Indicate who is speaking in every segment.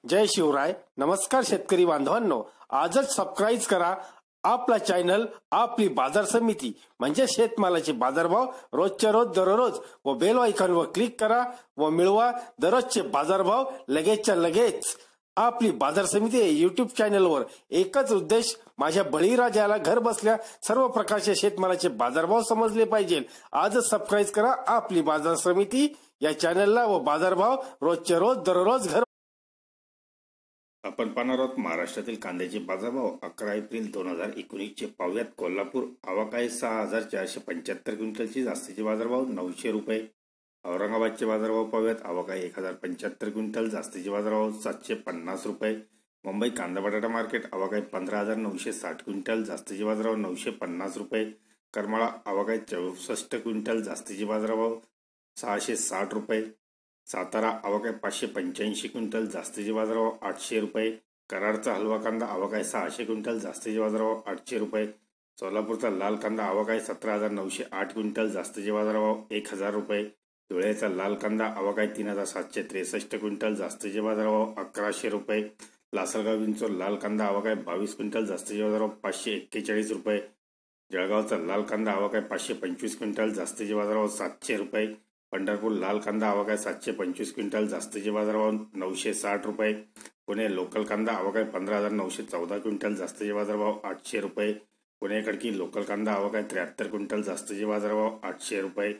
Speaker 1: जय शिवराय. नमस्कार शेतकरी बांधवांनो, आजच सबस्क्राईब करा आपला चॅनल आपली बाजार समिती म्हणजे शेतमालाचे बाजारभाव रोजच्या रोज दररोज व बेल आयकॉनवर क्लिक करा व मिळवा दररोजचे बाजारभाव लगेचच्या लगेच. आपली बाजार समिती युट्यूब चॅनलवर एकच उद्देश, माझ्या बळीराजाला घर बसल्या सर्व प्रकारचे शेतमालाचे बाजारभाव समजले पाहिजे. आजच सबस्क्राईब करा आपली बाजार समिती या चॅनलला व बाजारभाव रोजच्या रोज दररोज घर.
Speaker 2: आपण पाहणार आहोत महाराष्ट्रातील कांद्याचे बाजारभाव 11 एप्रिल 2019 चे. पाहुयात कोल्हापूर आवाकाय 6475 क्विंटलची जास्तीचे बाजारभाव 900 रुपये. औरंगाबादचे बाजारभाव पाहुयात. आवाकाय 1075 क्विंटल जास्तीचे बाजारभाव 750 रुपये. मुंबई कांदा बटाटा मार्केट आवाकाय 15960 क्विंटल जास्तीचे बाजारभाव 950 रुपये. करमाळा आवाकाय 64 क्विंटल जास्तीचे बाजारभाव 660 रुपये. सातारा आवाकाय 585 क्विंटल जास्तीचे बाजारभाव 800 रुपये. कराडचा हलवा कांदा आवाकाय 600 क्विंटल जास्तीचे बाजारभाव 800 रुपये. सोलापूरचा लाल कांदा आवाकाय 17908 क्विंटल जास्तीचे बाजारभाव 1000 रुपये. धुळ्याचा लाल कांदा आवाकाय 3763 क्विंटल जास्तीचे बाजारभाव 1100 रुपये. लासलगाव विंचूर लाल कांदा आवाकाय 22 क्विंटल जास्तीचे बाजारभाव 541 रुपये. जळगावचा लाल कांदा आवाकाय 525 क्विंटल जास्तीचे बाजारभाव 700 रुपये. पंढरपूर लाल कांदा आवाकाय 725 क्विंटल जास्तीचे बाजारभाव 960 रुपये. पुणे लोकल कांदा आवाकाय 15914 क्विंटल जास्तीचे बाजारभाव 800 रुपये. पुणे खडकी लोकल कांदा आवाकाय 73 क्विंटल जास्तीचे बाजारभाव 800 रुपये.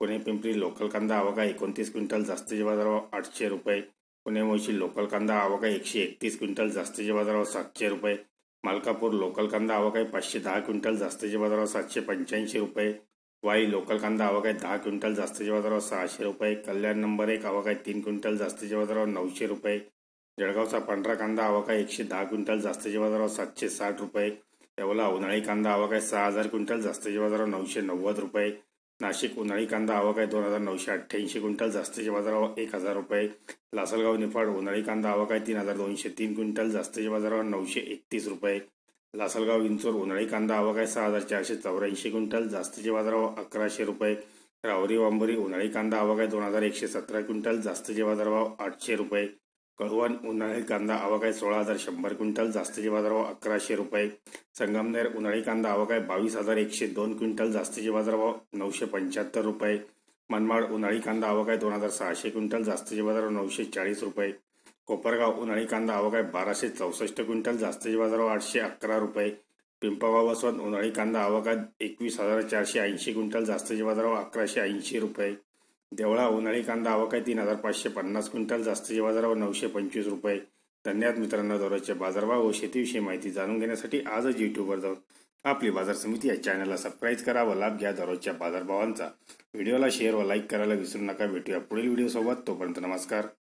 Speaker 2: पुणे पिंपरी लोकल कांदा आवाकाय 29 क्विंटल जास्तीचे बाजारभाव 800 रुपये. पुणे मोशी लोकल कांदा आवाकाय 131 क्विंटल जास्तीचे बाजारभाव 700 रुपये. मालकापूर लोकल कांदा आवाकाय 510 क्विंटल जास्तीचे बाजारभाव 785 रुपये. वाई लोकल कांदा आवाकाय 10 क्विंटल जास्तीचे बाजारभाव 600 रुपये. कल्याण नंबर 1 आवाकाय 3 क्विंटल जास्तीचे बाजारभाव 900 रुपये. जळगावचा पांढरा कांदा आवाकाय 110 क्विंटल जास्तीचे बाजारभाव 760 रुपये. येवला उन्हाळी कांदा आवाकाय 6000 क्विंटल जास्तीचे बाजारभाव 990 रुपये. नाशिक उन्हाळी कांदा आवाकाय 2988 क्विंटल जास्तीचे बाजारभाव 1000 रुपये. लासलगाव निफाड उन्हाळी कांदा आवाकाय 3203 क्विंटल जास्तीचे बाजारभाव 931 रुपये. लासलगाव विंचूर उन्हाळी कांदा आवाकाय 6484 क्विंटल जास्तीचे बाजारभाव 1100 रुपये. रावरी वांबोरी उन्हाळी कांदा आवाकाय 2117 क्विंटल जास्तीचे बाजारभाव 800 रुपये. कळवण उन्हाळी कांदा आवाकाय 16100 क्विंटल जास्तीचे बाजारभाव 1100 रुपये. संगमनेर उन्हाळी कांदा आवाकाय 22102 क्विंटल जास्तीचे बाजारभाव 975 रुपये. मनमाड उन्हाळी कांदा आवाकाय 2600 क्विंटल जास्तीचे बाजारभाव 940 रुपये. कोपरगाव उन्हाळी कांदा आवाकाय 1264 क्विंटल जास्तीचे बाजारभाव 811 रुपये. पिंपळगाव बसवंत उन्हाळी कांदा आवाकाय 21480 क्विंटल जास्तीचे बाजारभाव 1180 रुपये. देवळा उन्हाळी कांदा आवाकाय 3550 क्विंटल जास्तीचे बाजारभाव 925 रुपये. धन्यवाद मित्रांनो. दररोजचे बाजारभाव व शेतीविषयी माहिती जाणून घेण्यासाठी आजच युट्यूबवर जाऊन आपली बाजार समिती या चॅनलला सबस्क्राईब करा व लाभ घ्या दररोजच्या बाजारभावांचा. व्हिडिओला शेअर व लाईक करायला विसरू नका. भेटूया पुढील व्हिडिओ सोबत. तोपर्यंत नमस्कार.